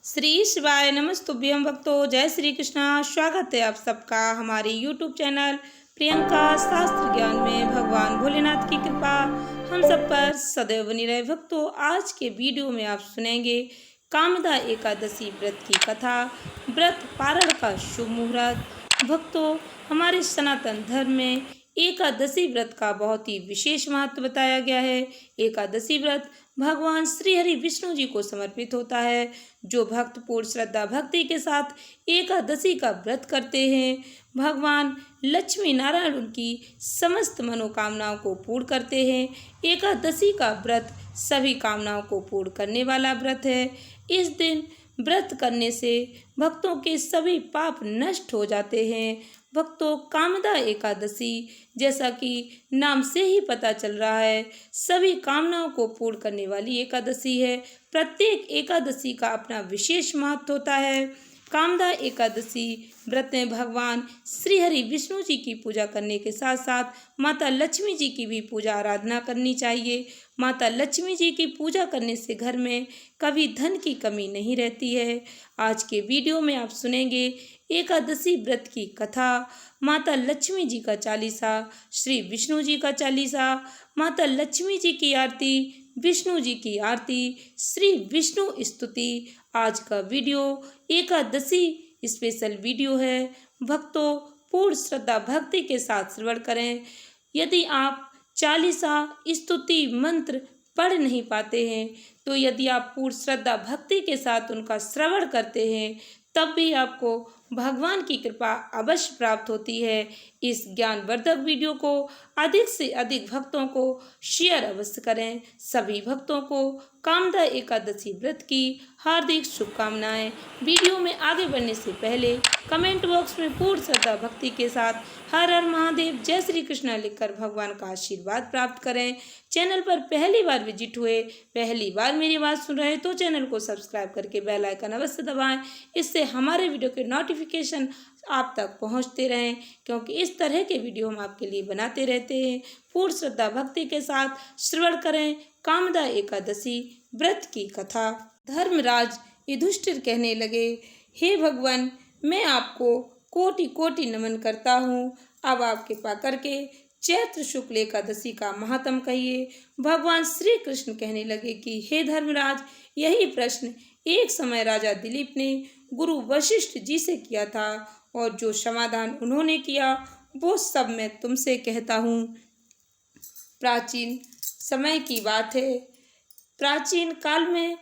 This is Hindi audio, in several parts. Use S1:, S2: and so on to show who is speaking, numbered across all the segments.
S1: श्री शिवाय नमस्तुभ्यं भक्तों। जय श्री कृष्णा। स्वागत है आप सबका हमारे YouTube चैनल प्रियंका शास्त्र ज्ञान में। भगवान भोलेनाथ की कृपा हम सब पर सदैव बनी रहे। भक्तों, आज के वीडियो में आप सुनेंगे कामदा एकादशी व्रत की कथा, व्रत पारण का शुभ मुहूर्त। भक्तों, हमारे सनातन धर्म में एकादशी व्रत का बहुत ही विशेष महत्व बताया गया है। एकादशी व्रत भगवान श्री हरि विष्णु जी को समर्पित होता है। जो भक्त पूर्ण श्रद्धा भक्ति के साथ एकादशी का व्रत करते हैं, भगवान लक्ष्मी नारायण उनकी समस्त मनोकामनाओं को पूर्ण करते हैं। एकादशी का व्रत सभी कामनाओं को पूर्ण करने वाला व्रत है। इस दिन व्रत करने से भक्तों के सभी पाप नष्ट हो जाते हैं। भक्तों, कामदा एकादशी जैसा कि नाम से ही पता चल रहा है, सभी कामनाओं को पूर्ण करने वाली एकादशी है। प्रत्येक एकादशी का अपना विशेष महत्व होता है। कामदा एकादशी व्रत में भगवान श्री हरि विष्णु जी की पूजा करने के साथ साथ माता लक्ष्मी जी की भी पूजा आराधना करनी चाहिए। माता लक्ष्मी जी की पूजा करने से घर में कभी धन की कमी नहीं रहती है। आज के वीडियो में आप सुनेंगे एकादशी व्रत की कथा, माता लक्ष्मी जी का चालीसा, श्री विष्णु जी का चालीसा, माता लक्ष्मी जी की आरती, विष्णु जी की आरती, श्री विष्णु स्तुति। आज का वीडियो एकादशी स्पेशल वीडियो है। भक्तों, पूर्ण श्रद्धा भक्ति के साथ श्रवण करें। यदि आप चालीसा स्तुति मंत्र पढ़ नहीं पाते हैं, तो यदि आप पूर्ण श्रद्धा भक्ति के साथ उनका श्रवण करते हैं, तब भी आपको भगवान की कृपा अवश्य प्राप्त होती है। इस ज्ञानवर्धक वीडियो को अधिक से अधिक भक्तों को शेयर अवश्य करें। सभी भक्तों को कामदा एकादशी व्रत की हार्दिक शुभकामनाएं। वीडियो में आगे बढ़ने से पहले कमेंट बॉक्स में पूर्ण श्रद्धा भक्ति के साथ हर हर महादेव, जय श्री कृष्ण लिखकर भगवान का आशीर्वाद प्राप्त करें। चैनल पर पहली बार विजिट हुए, पहली बार मेरी बात सुन रहे हैं, तो चैनल को सब्सक्राइब करके बेल आइकन अवश्य दबाएं। इससे हमारे वीडियो के नोटिफिकेशन आप तक पहुंचते रहें, क्योंकि इस तरह के वीडियो हम आपके लिए बनाते रहते हैं। पूर्ण श्रद्धा भक्ति के साथ श्रवण करें कामदा एकादशी व्रत की कथा। धर्मराज युधिष्ठिर कहने लगे, हे भगवान, मैं आपको कोटि कोटि नमन करता हूँ। अब आप कृपा करके चैत्र शुक्ल एकादशी का महात्म कहिए। भगवान श्री कृष्ण कहने लगे कि हे धर्मराज, यही प्रश्न एक समय राजा दिलीप ने गुरु वशिष्ठ जी से किया था, और जो समाधान उन्होंने किया वो सब मैं तुमसे कहता हूँ। प्राचीन समय की बात है। प्राचीन काल में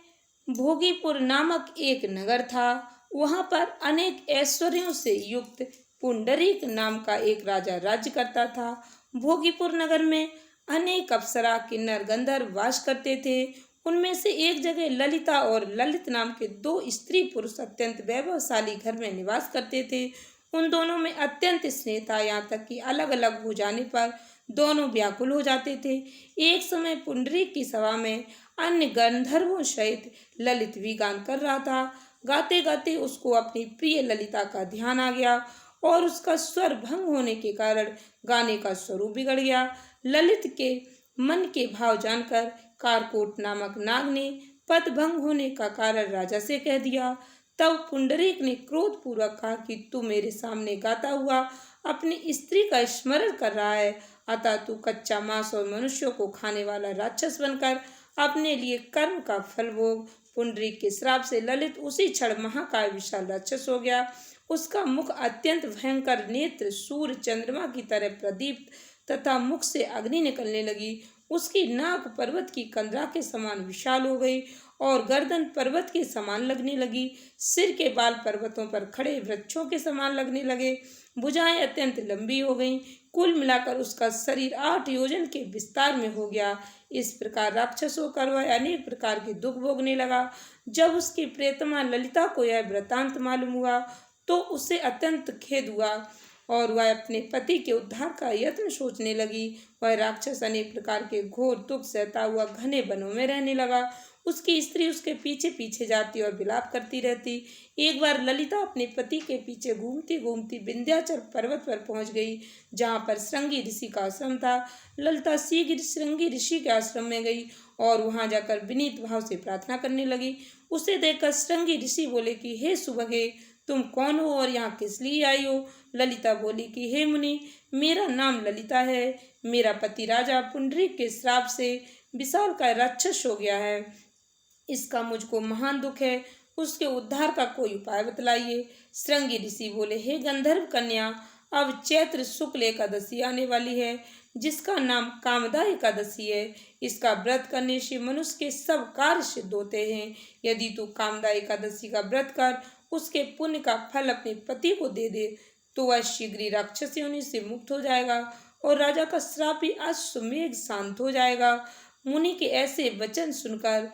S1: भोगीपुर नामक एक नगर था। वहाँ पर अनेक ऐश्वर्यों से युक्त पुंडरीक नाम का एक राजा राज्य करता था। भोगीपुर नगर में अनेक अप्सरा, किन्नर, गंधर्व वास करते थे। उनमें से एक जगह ललिता और ललित नाम के दो स्त्री पुरुष अत्यंत वैभवशाली घर में निवास करते थे। उन दोनों में अत्यंत स्नेह था, यहाँ तक कि अलग अलग हो जाने पर दोनों व्याकुल हो जाते थे। एक समय पुंडरीक की सभा में अन्य गंधर्वों सहित ललित भी गान कर रहा था। गाते गाते उसको अपनी प्रिय ललिता का ध्यान आ गया, और उसका स्वर भंग होने के कारण गाने का स्वरूप बिगड़ गया। ललित के मन के भाव जानकर कारकोट नामक नाग ने पद भंग होने का कारण राजा से कह दिया। तब पुंडरीक ने क्रोध पूर्वक कहा कि तू मेरे सामने गाता हुआ अपनी स्त्री का स्मरण कर रहा है, अतः तू कच्चा मांस और मनुष्यों को खाने वाला राक्षस बनकर अपने लिए कर्म का फल भोग। पुंडरीक के श्राप से ललित उसी क्षण महाकाय विशाल राक्षस हो गया। उसका मुख अत्यंत भयंकर, नेत्र सूर्य चंद्रमा की तरह प्रदीप्त तथा मुख से अग्नि निकलने लगी। उसकी नाक पर्वत की कंदरा के समान विशाल हो गई और गर्दन पर्वत के समान लगने लगी। सिर के बाल पर्वतों पर खड़े वृक्षों के समान लगने लगे। भुजाएं अत्यंत लंबी हो गईं। कुल मिलाकर उसका शरीर 8 योजन के विस्तार में हो गया। इस प्रकार राक्षस होकर वह अनेक प्रकार के दुख भोगने लगा। जब उसकी प्रियतमा ललिता को यह वृतांत मालूम हुआ, तो उसे अत्यंत खेद हुआ और वह अपने पति के उद्धार का यत्न सोचने लगी। वह राक्षस अनेक प्रकार के घोर दुख सहता हुआ घने वनों में रहने लगा। उसकी स्त्री उसके पीछे पीछे जाती और विलाप करती रहती। एक बार ललिता अपने पति के पीछे घूमती घूमती विंध्याचल पर्वत पर पहुंच गई, जहां पर श्रृंगी ऋषि का आश्रम था। ललिता शीघ्र श्रृंगी ऋषि के आश्रम में गई और वहां जाकर विनीत भाव से प्रार्थना करने लगी। उसे देखकर श्रृंगी ऋषि बोले कि हे सुभगे, तुम कौन हो और यहाँ किस लिए आई हो? ललिता बोली कि हे मुनि, मेरा नाम ललिता है। मेरा पति राजा पुंडरीक के श्राप से विशालकाय राक्षस हो गया है। इसका मुझको महान दुख है। उसके उद्धार का कोई उपाय बतलाइए। श्रृंगी ऋषि बोले, हे गंधर्व कन्या, अब चैत्र शुक्ल एकादशी आने वाली है, जिसका नाम कामदा एकादशी है। इसका व्रत करने से मनुष्य के सब कार्य सिद्ध होते हैं। यदि तू कामदा एकादशी का व्रत कर उसके पुण्य का फल अपने पति को दे दे तो वह शीघ्र ही राक्षस योनि से मुक्त हो जाएगा और राजा का श्राप भी अश्वमेघ शांत हो जाएगा। मुनि के ऐसे वचन सुनकर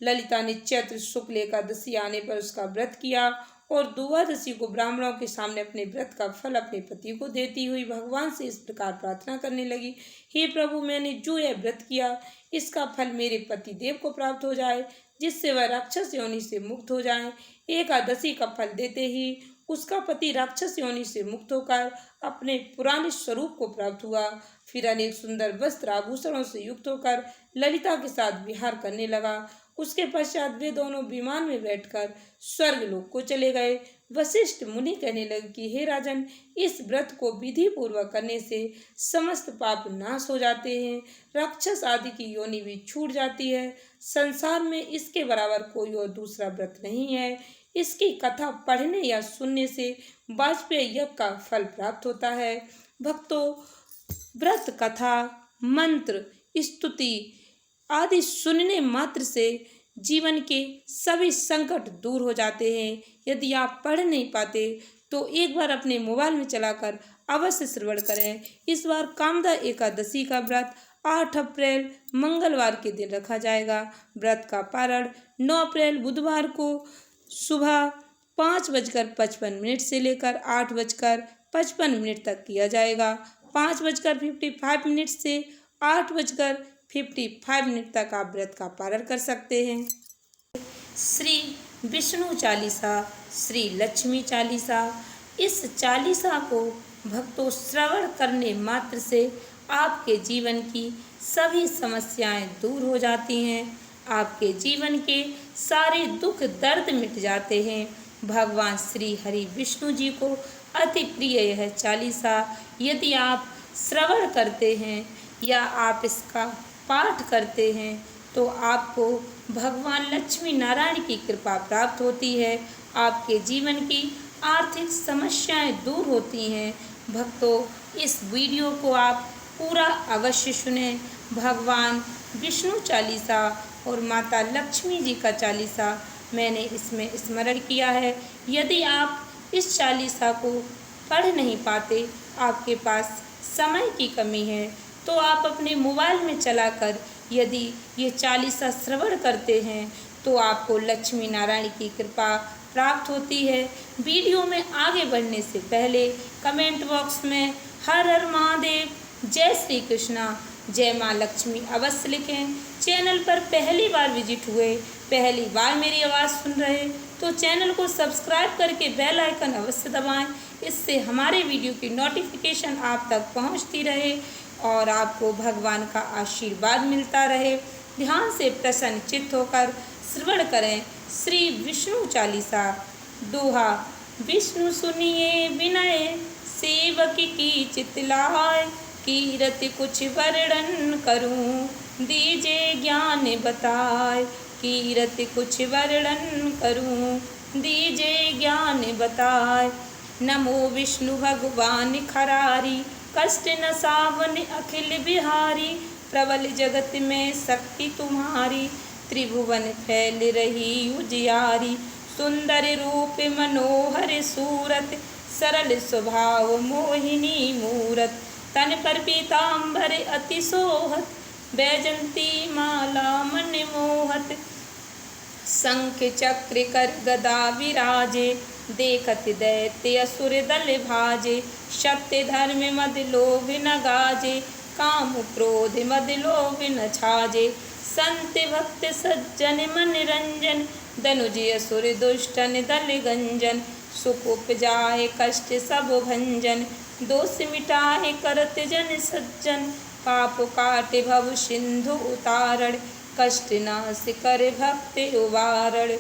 S1: ललिता ने चैत्र शुक्ल एकादशी आने पर उसका व्रत किया और द्वादशी को ब्राह्मणों के सामने अपने व्रत का फल अपने पति को देती हुई भगवान से इस प्रकार प्रार्थना करने लगी, हे प्रभु, मैंने जो यह व्रत किया इसका फल मेरे पति देव को प्राप्त हो जाए, जिससे वह राक्षस योनि से मुक्त हो जाए। एकादशी का फल देते ही उसका पति राक्षस योनि से मुक्त होकर अपने पुराने स्वरूप को प्राप्त हुआ। फिर अनेक सुंदर वस्त्र आभूषणों से युक्त होकर ललिता के साथ विहार करने लगा। उसके पश्चात वे दोनों विमान में बैठकर स्वर्ग लोक को चले गए। वशिष्ठ मुनि कहने लगे कि हे राजन, इस व्रत को विधि पूर्वक करने से समस्त पाप नाश हो जाते हैं, राक्षस आदि की योनि भी छूट जाती है। संसार में इसके बराबर कोई और दूसरा व्रत नहीं है। इसकी कथा पढ़ने या सुनने से वाजपेयी यज्ञ का फल प्राप्त होता है। भक्तों, व्रत कथा, मंत्र, स्तुति आदि सुनने मात्र से जीवन के सभी संकट दूर हो जाते हैं। यदि आप पढ़ नहीं पाते तो एक बार अपने मोबाइल में चलाकर अवश्य श्रवण करें। इस बार कामदा एकादशी का व्रत 8 अप्रैल मंगलवार के दिन रखा जाएगा। व्रत का पारण 9 अप्रैल बुधवार को सुबह 5:55 से लेकर 8:55 तक किया जाएगा। 5:55 से 8:55 तक आप व्रत का पारण कर सकते हैं। श्री विष्णु चालीसा, श्री लक्ष्मी चालीसा, इस चालीसा को भक्तों श्रवण करने मात्र से आपके जीवन की सभी समस्याएं दूर हो जाती हैं। आपके जीवन के सारे दुख दर्द मिट जाते हैं। भगवान श्री हरि विष्णु जी को अति प्रिय यह चालीसा यदि आप श्रवण करते हैं या आप इसका पाठ करते हैं तो आपको भगवान लक्ष्मी नारायण की कृपा प्राप्त होती है। आपके जीवन की आर्थिक समस्याएं दूर होती हैं। भक्तों, इस वीडियो को आप पूरा अवश्य सुनें। भगवान विष्णु चालीसा और माता लक्ष्मी जी का चालीसा मैंने इसमें स्मरण किया है। यदि आप इस चालीसा को पढ़ नहीं पाते, आपके पास समय की कमी है, तो आप अपने मोबाइल में चलाकर यदि ये चालीसा श्रवण करते हैं तो आपको लक्ष्मी नारायण की कृपा प्राप्त होती है। वीडियो में आगे बढ़ने से पहले कमेंट बॉक्स में हर हर महादेव, जय श्री कृष्णा, जय माँ लक्ष्मी अवश्य लिखें। चैनल पर पहली बार विजिट हुए, पहली बार मेरी आवाज़ सुन रहे तो चैनल को सब्सक्राइब करके बेल आइकन अवश्य दबाएं। इससे हमारे वीडियो की नोटिफिकेशन आप तक पहुंचती रहे और आपको भगवान का आशीर्वाद मिलता रहे। ध्यान से प्रसन्न चित्त होकर श्रवण करें श्री विष्णु चालीसा। दोहा, विष्णु सुनिए विनय सेवक की चितलाय, कीरति कुछ वर्णन करूं दीजे ज्ञान बताए, कीरति कुछ वर्णन करूं दीजे ज्ञान बताए। नमो विष्णु भगवान खरारी, कष्ट न सावन अखिल बिहारी, प्रबल जगत में शक्ति तुम्हारी, त्रिभुवन फैल रही उजियारी। सुंदर रूप मनोहर सूरत, सरल स्वभाव मोहिनी मूरत, तन पर पीताम्बर अति सोहत, बैजंती माला मन मोहत। शंख चक्र कर गदा विराजे, देखत दैत्य असुर दल भाजे, सत्य धर्म मद लोभ न गाजे, काम क्रोध मद लोभ न छाजे। संत भक्त सज्जन मन रंजन, दनुज असुर दुष्टन दल गंजन, सुख उपजाए कष्ट सब भंजन, दोष मिटाए करत जन सज्जन, पाप काटे भव सिंधु उतारण, कष्ट नाश कर भक्त उबारण।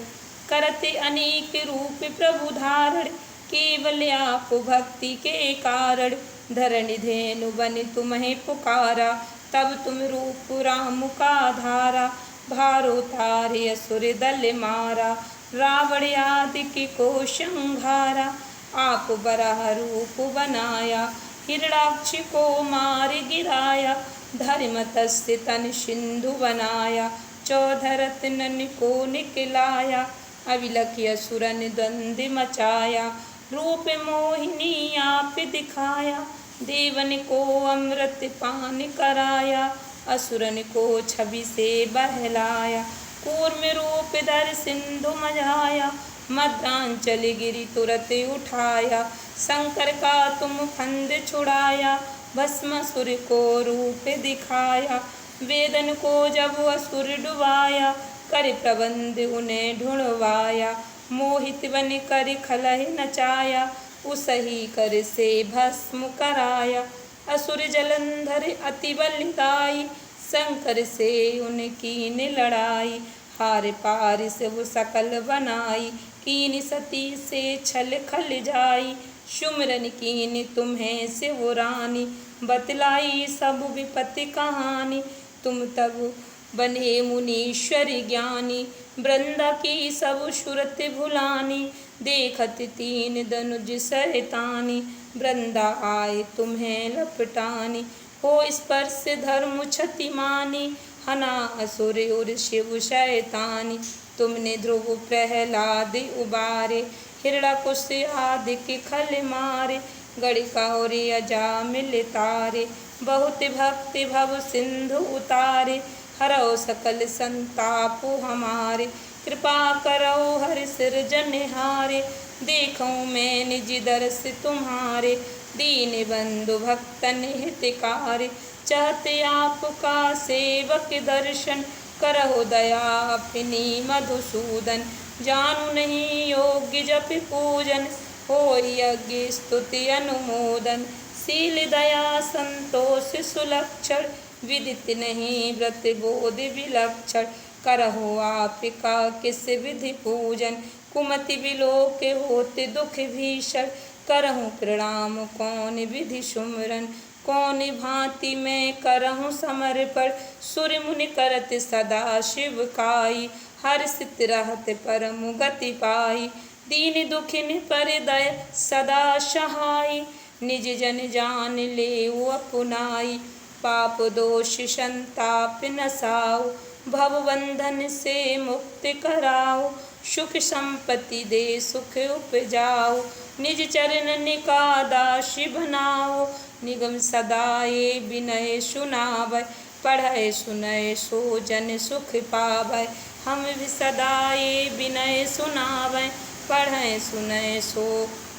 S1: करते अनेक रूप प्रभु धारण, केवल आप भक्ति के कारण। धरणि धेनु बनि तुम्हें पुकारा, तब तुम रूप राम का धारा। भारो तारे असुर दल मारा, रावण आदि को संहारा। आप बराह रूप बनाया, हिरणाक्ष को मार गिराया। धर्म तस्य तन सिंधु बनाया, 14 रत्नन को निकलाया। अविलख असुरन द्वंद्व मचाया, रूप मोहिनी आप दिखाया। देवन को अमृत पान कराया, असुरन को छवि से बहलाया। कूर्म रूप धर सिंधु मझाया, मध्यांचल गिरि तुरत उठाया। शंकर का तुम फंद छुड़ाया, भस्मासुर को रूप दिखाया। वेदन को जब असुर डुबाया, कर प्रबंध उन्हें ढूंढवाया। मोहित बन कर खलह नचाया, उसही कर से भस्म कराया। असुर जलंधर अति बलदाई, शंकर से उनकी ने लड़ाई। हार पार से वो सकल बनाई, कीन सती से छल खल जाई। सुमरन कीन तुम्हें से वो रानी, बतलाई सब विपत्ति कहानी। तुम तब बने मुनीश्वर ज्ञानी, वृंदा की सब सुरत भुलानी। देखत 3 दनुज सहतानी, वृंदा आए तुम्हें लपटानी। हो स्पर्श धर्म क्षति मानी, हना असुर उर शिव शैतानी। तुमने ध्रुव प्रहलाद उबारे, हिरणाकुश आदि के खल मारे। गणिका और अजामिल तारे, बहुत भक्ति भव सिंधु उतारे। हरो सकल संताप हमारे, कृपा करो हर सिरजनहारे। देखूं मैं निज दर्श तुम्हारे, दीन बंधु भक्तन हितकारी। चाहते आपका सेवक दर्शन, करहो दया अपनी मधुसूदन। जानू नहीं योग्य जप पूजन, हो यज्ञ स्तुति अनुमोदन। शील दया संतोष सुलक्षण, विदित नहीं व्रत बोध विलक्षण। करहो आपका किस विधि पूजन, कुमति विलोक होते दुख भीषण। करहूँ प्रणाम कौन विधि सुमरन, कौन भांति मैं करहूँ समर्पण। सुर मुनि करत सदा शिव काई, हर्षित रहत परम गति पाई। दीन दुखिन पर दय सदा सहाई, निज जन जान ले अपनाई। पाप दोष संताप नसाओ, भव बंधन से मुक्त कराओ। सुख संपत्ति दे सुख उपजाओ, निज चरणन का दास बनाओ। निगम सदाए विनय सुनावै, पढ़ै सुनय सो जन सुख पावै। हम भी सदाए विनय सुनावै, पढ़ै सुनय सो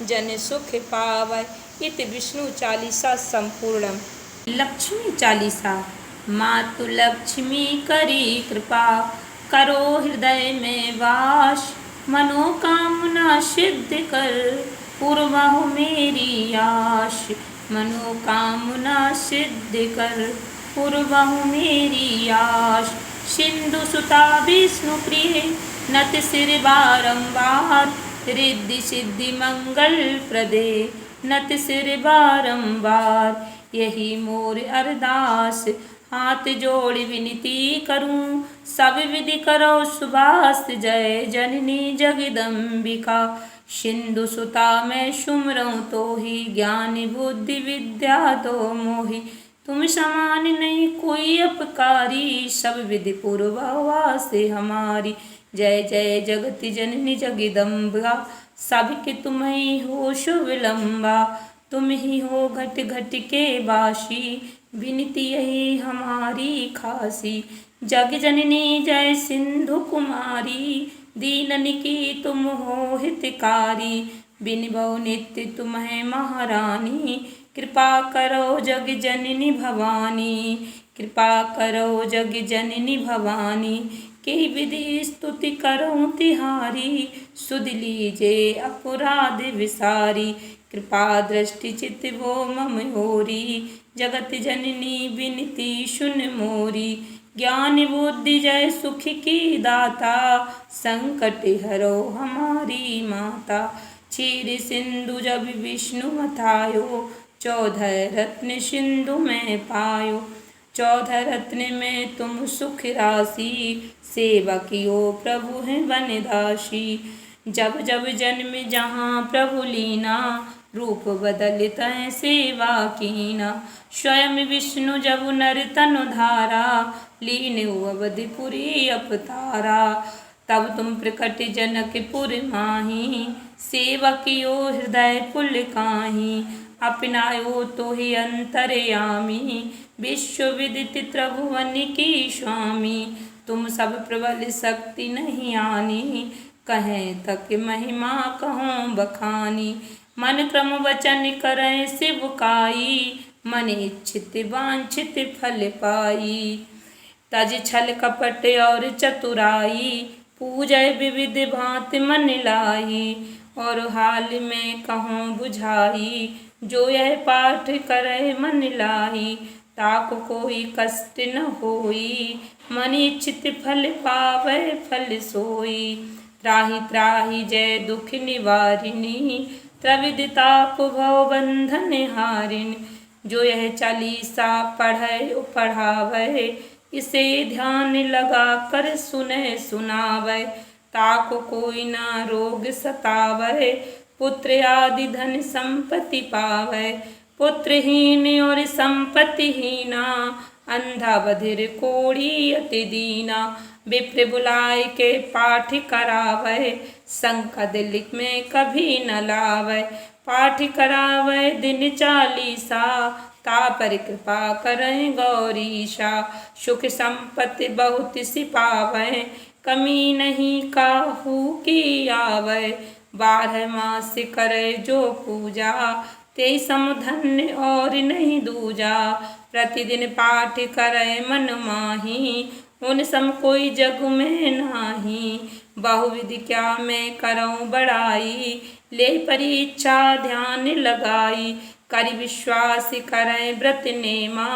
S1: जन सुख पावै। इति विष्णु चालीसा संपूर्णम। लक्ष्मी चालीसा। मातु लक्ष्मी करी कृपा, करो हृदय में वास। मनोकामना सिद्ध कर, पूर्वहु मेरी आश। मनोकामना सिद्ध कर, पूर्वहु मेरी आश। सिंधु सुता विष्णु प्रिय, नत सिर बारंबार। रिद्धि सिद्धि मंगल प्रदे, नत सिर बारंबार। यही मोर अरदास, हाथ जोड़ विनती करूं। सब विधि करो सुबास, जय जननी जगदम्बिका। सिंधु सुता मैं सुमरऊं तो ही, ज्ञान बुद्धि विद्या दो मोहि। तुम समान नहीं कोई अपकारी, सब विधि पूर्वावास हमारी। जय जय जगत जननी जगदम्बिका, सबके तुम ही हो शुभ लंबा। तुम ही हो घट घट के वासी, विनती यही हमारी खासी। जग जननी जय सिंधु कुमारी, दीनन की तुम हो हितकारी। बिन बहु नित्य तुम्हें महारानी, कृपा करो जग जननी भवानी। कृपा करो जग जननी भवानी, के विधि स्तुति करूं तिहारी। सुध लीजे अपराध विसारी, कृपा दृष्टि चित वो मम होरी। जगत जननी विनती सुन मोरी, ज्ञान बुद्धि जय सुख की दाता, संकट हरो हमारी माता। क्षीर सिंधु जब विष्णु मथायो, 14 रत्न सिंधु में पायो। 14 रत्न में तुम सुख राशि, सेवा कियो प्रभु है वनदासी। जब जब जन्म जहाँ प्रभु लीना, रूप बदलत है सेवा कीना। स्वयं विष्णु जब नर तनु धारा, लीन अवधिपुरी अवतारा। तब तुम प्रकट जनकपुर माही, सेवा कियो हृदय पुल काहीं। अपनायो तो ही अंतर्यामी, विश्व विदित त्रिभुवन की स्वामी। तुम सब प्रबल शक्ति नहीं आनी, कहें तक महिमा कहूँ बखानी। मन क्रम वचन करें शिवकाई, मन इच्छित वांछित फल पाई। तज छल कपट और चतुराई, पूजय विविध भांति मन लाई। और हाल में कहूँ बुझाई, जो यह पाठ करे मन लाई। ताको कोई कष्ट न होई, मन इच्छित फल पावे फल सोई। त्राहि त्राहि जय दुख निवारिणी, त्रिविध ताप भव बंधन हारिणी। जो यह चालीसा पढ़े पढ़ावे, इसे ध्यान लगा कर सुने सुनावे। ताको कोई ना रोग सतावे, पुत्र आदि धन संपत्ति पावे। पुत्रहीन और संपत्तिहीना, अंधा बधिर कोढ़ी अति दीना। विप्र बुलाए के पाठ करावे, संकट लिख में कभी न लावे। पाठ करावे दिन चालीसा, ता पर कृपा करें गौरीशा। सुख संपत्ति बहुत सी पावे, कमी नहीं काहू की आवे। 12 मास करे जो पूजा, ते समधन्य और नहीं दूजा। प्रतिदिन पाठ करे मन माही, उन सम कोई जग में नाही। बहुविधि क्या मैं करऊँ बड़ाई, ले परीक्षा ध्यान लगाई। करि विश्वास करें व्रत नेमा,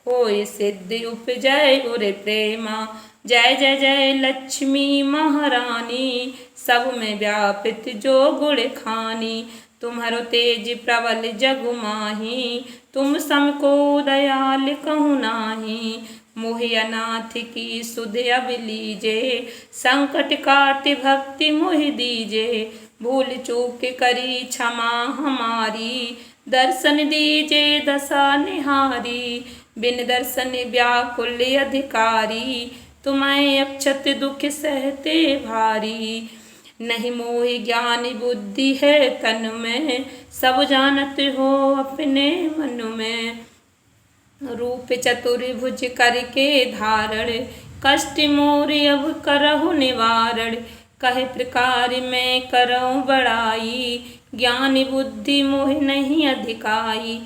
S1: होय सिद्धि उपजय उर प्रेमा। जय जय जय लक्ष्मी महारानी, सब में व्यापित जो गुण खानी। तुम्हारो तेज प्रबल जग माही, तुम समको दयाल कहूँ नाही। मोहि अनाथ की सुध अब लीजे, संकट काट भक्ति मोहि दीजे। भूल चूक करी क्षमा हमारी, दर्शन दीजे दशा निहारी। बिन दर्शन व्याकुल अधिकारी, तुम्हें अक्षत दुख सहते भारी। नहीं मोहि ज्ञान बुद्धि है तन में, सब जानत हो अपने मन में। रूप चतुर्भुज करके धारण, कष्ट मोर अब करहु निवारण। कहे प्रकार मैं करऊँ बड़ाई, ज्ञान बुद्धि मोहि नहीं अधिकाई।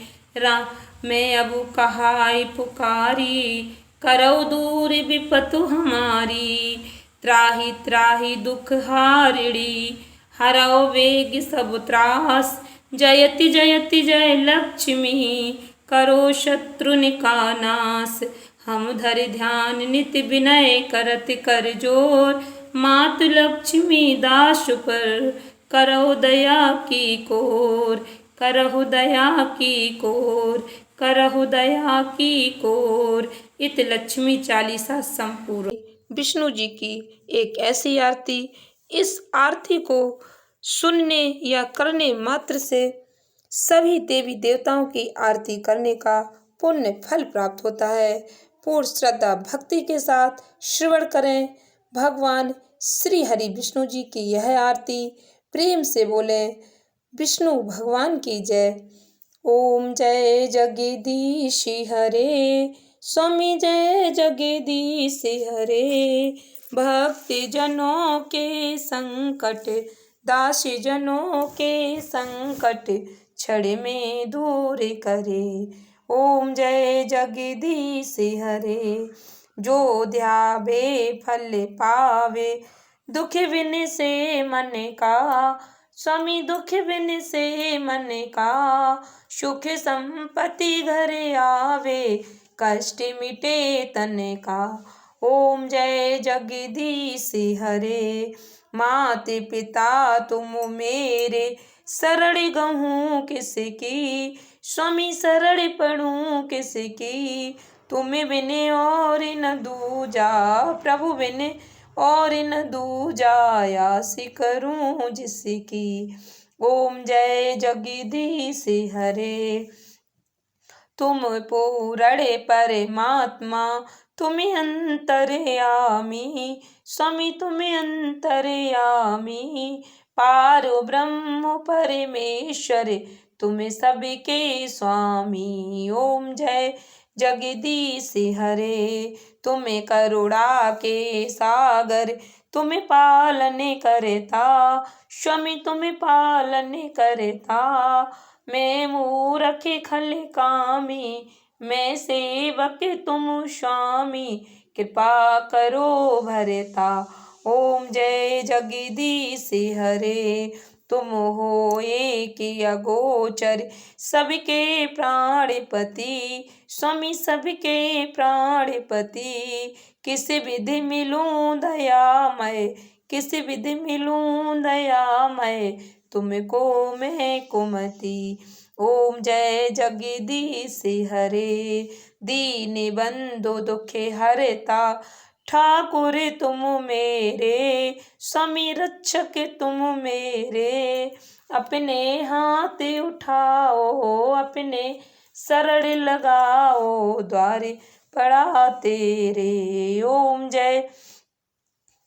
S1: मैं अब कहाई पुकारी, करऊ दूर विपतु हमारी। त्राहि त्राहि दुख हारिणी, हरऊ वेग सब त्रास। जयति जयति जय लक्ष्मी, करो शत्रु का नाश। हम धर ध्यान नित विनय करत कर जोर, मातु लक्ष्मी दास पर करहु दया की कोर। करहु दया की कोर, करहु दया की कोर। इत लक्ष्मी चालीसा संपूर्ण। विष्णु जी की एक ऐसी आरती, इस आरती को सुनने या करने मात्र से सभी देवी देवताओं की आरती करने का पुण्य फल प्राप्त होता है। पूर्ण श्रद्धा भक्ति के साथ श्रवण करें भगवान श्री हरि विष्णु जी की यह आरती। प्रेम से बोले विष्णु भगवान की जय। ओम जय जगदीश हरे, स्वामी जय जगदीश हरे। भक्ति जनों के संकट, दासी जनों के संकट, क्षण में दूर करे। ओम जय जगदीश हरे। जो ध्यावे फल पावे, दुख बिन से मन का। स्वामी दुख बिन से मन का, सुख संपत्ति घर आवे। कष्ट मिटे तन का। ओम जय जगदीश हरे। माते पिता तुम मेरे, शरण गहूँ किसकी, स्वामी शरण पढ़ूं किसकी। तुम बिन और न दूजा, प्रभु बिन और न दूजा, आस करूं जिसकी। ओम जय जगदीश हरे। तुम पूर्ण परमात्मा, तुम अंतर्यामी, स्वामी तुम अंतर्यामी। पारो ब्रह्म परमेश्वर, तुम सबके स्वामी। ओम जय जगदीश हरे। तुम करुणा के सागर, तुम पालन करता, स्वामी तुम पालन करता। मैं मूरख खल कामी, मैं सेवक तुम स्वामी, कृपा करो भरता। ओम जय जगदीश हरे। तुम हो एक अगोचर, सबके प्राणपति, स्वामी सबके प्राणपति। किस विधि मिलूं दयामय, किस विधि मिलूं दयामय, तुमको मैं कुमति। ओम जय जगदीश हरे। दीन बंधु दुख हरता, ठाकुर तुम मेरे, स्वामी रक्षक तुम मेरे। अपने हाथ उठाओ, अपने शरण लगाओ, द्वार पड़ा तेरे। ओम जय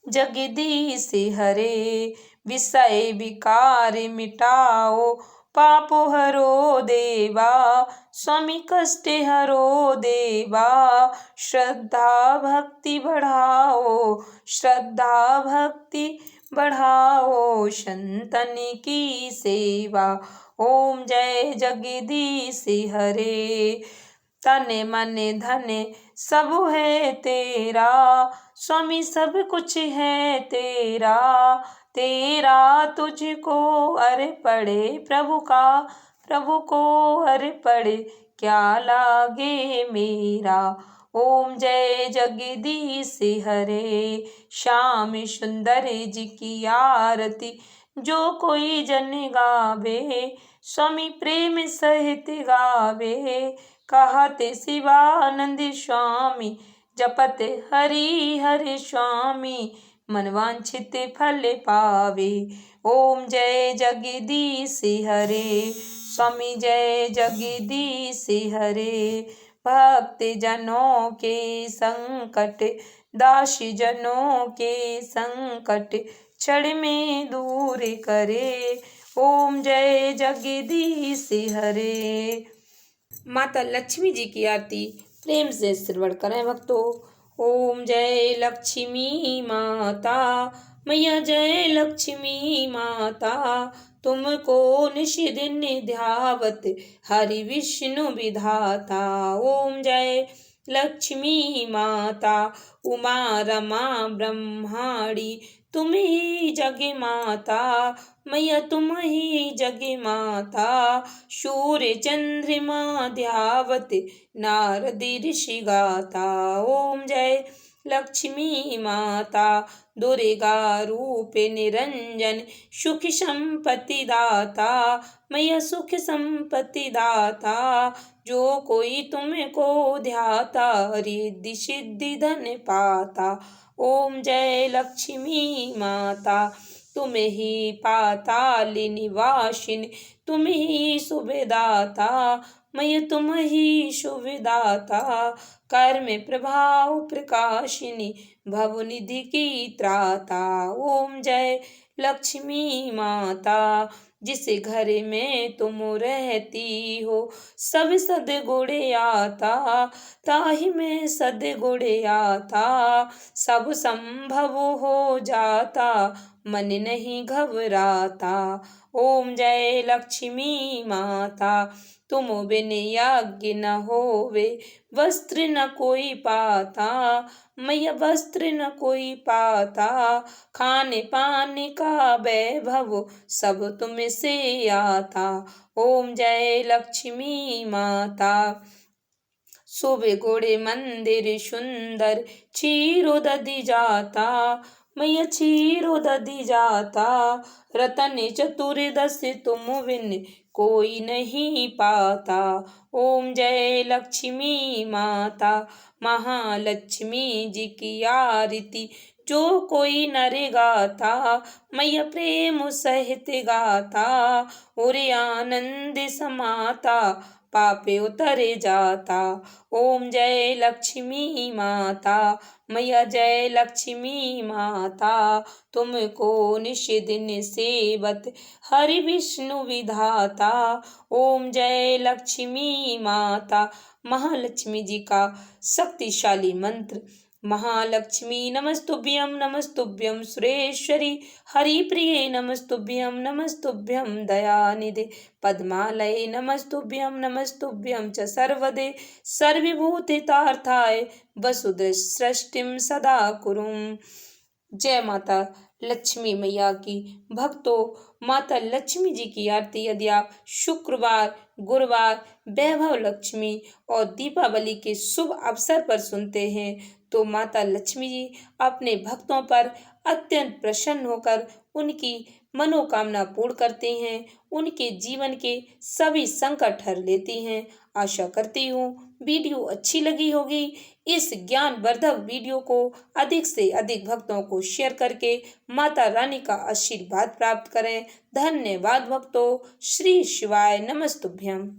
S1: जगदीश हरे। विषय विकार मिटाओ, पाप हरो देवा, स्वामी कष्ट हरो देवा। श्रद्धा भक्ति बढ़ाओ, श्रद्धा भक्ति बढ़ाओ, संतन की सेवा। ओम जय जगदीश हरे। तन मन धन सब है तेरा, स्वामी सब कुछ है तेरा। तेरा तुझको अर्पणे, प्रभु का प्रभु को अर्पणे, क्या लागे मेरा। ओम जय जगदीश हरे। श्याम सुंदर जी की आरती, जो कोई जन गावे, स्वामी प्रेम सहित गावे। कहते शिवानंद स्वामी, जपत हरि हरि स्वामी, मनवांछित फल पावे। ओम जय जगदीश हरे। स्वामी जय जगदीश हरे। भक्त जनों के संकट, दासी जनों के संकट, क्षण में दूर करे। ओम जय जगदीश हरे। माता लक्ष्मी जी की आरती प्रेम से श्रवण करें भक्तों। ओम जय लक्ष्मी माता, मैया जय लक्ष्मी माता। तुमको निश दिन ध्यावत, हरि विष्णु विधाता। ओम जय लक्ष्मी माता, उमा रमा ब्रह्माणी, तुम ही जग माता, मैया तुम ही जग माता। सूर्य चंद्रमा ध्यावत, नारद ऋषि गाता। ओम जय लक्ष्मी माता, दुर्गा रूप निरंजन, सुख संपत्ति दाता, मैया सुख संपत्ति दाता। जो कोई तुमको ध्याता, रिद्धि सिद्धि धन पाता। ओम जय लक्ष्मी माता, तुम ही पाताल निवासिनी, तुम ही शुभदाता, मैया तुम ही शुभदाता। कर्म प्रभाव प्रकाशिनी, भवनिधि की त्राता। ओम जय लक्ष्मी माता, जिस घर में तुम रहती हो, सब सद्गुण आता, ताहि में सद्गुण आता। सब संभव हो जाता, मन नहीं घबराता। ओम जय लक्ष्मी माता, तुम बिन यज्ञ न होवे, वस्त्र न कोई पाता, मैया वस्त्र न कोई पाता। खाने पाने का वैभव, सब तुम से आता। ओम जय लक्ष्मी माता, शोभे घोड़े मंदिर सुंदर, चीरो दधी जाता मैया चीरो दधी जाता। रतन चतुर्दशी तुम बिन कोई नहीं पाता। ओम जय लक्ष्मी माता, महालक्ष्मी जी की आरती जो कोई नर गाता। मैया प्रेम सहित गाता, और आनंद समाता, पापे उतरे जाता। ओम जय लक्ष्मी माता, मैया जय लक्ष्मी माता। तुमको निश दिन सेवत हरि विष्णु विधाता। ओम जय लक्ष्मी माता। महालक्ष्मी जी का शक्तिशाली मंत्र। महालक्ष्मी नमस्तुभ्यं सुरेश्वरी हरिप्रिये नमस्तुभ्यं दयानिधे पद्मालये नमस्तुभ्यं च सर्वदे सर्वभूतितार्थाय वसुधैव सृष्टिं सदा कुरुम। जय माता लक्ष्मी मैया की। भक्तों, माता लक्ष्मी जी की आरती यदि आप शुक्रवार, गुरुवार, वैभव लक्ष्मी और दीपावली के शुभ अवसर पर सुनते हैं तो माता लक्ष्मी जी अपने भक्तों पर अत्यंत प्रसन्न होकर उनकी मनोकामना पूर्ण करते हैं, उनके जीवन के सभी संकट हर लेती हैं। आशा करती हूँ वीडियो अच्छी लगी होगी। इस ज्ञानवर्धक वीडियो को अधिक से अधिक भक्तों को शेयर करके माता रानी का आशीर्वाद प्राप्त करें। धन्यवाद भक्तों। श्री शिवाय नमस्तुभ्यम।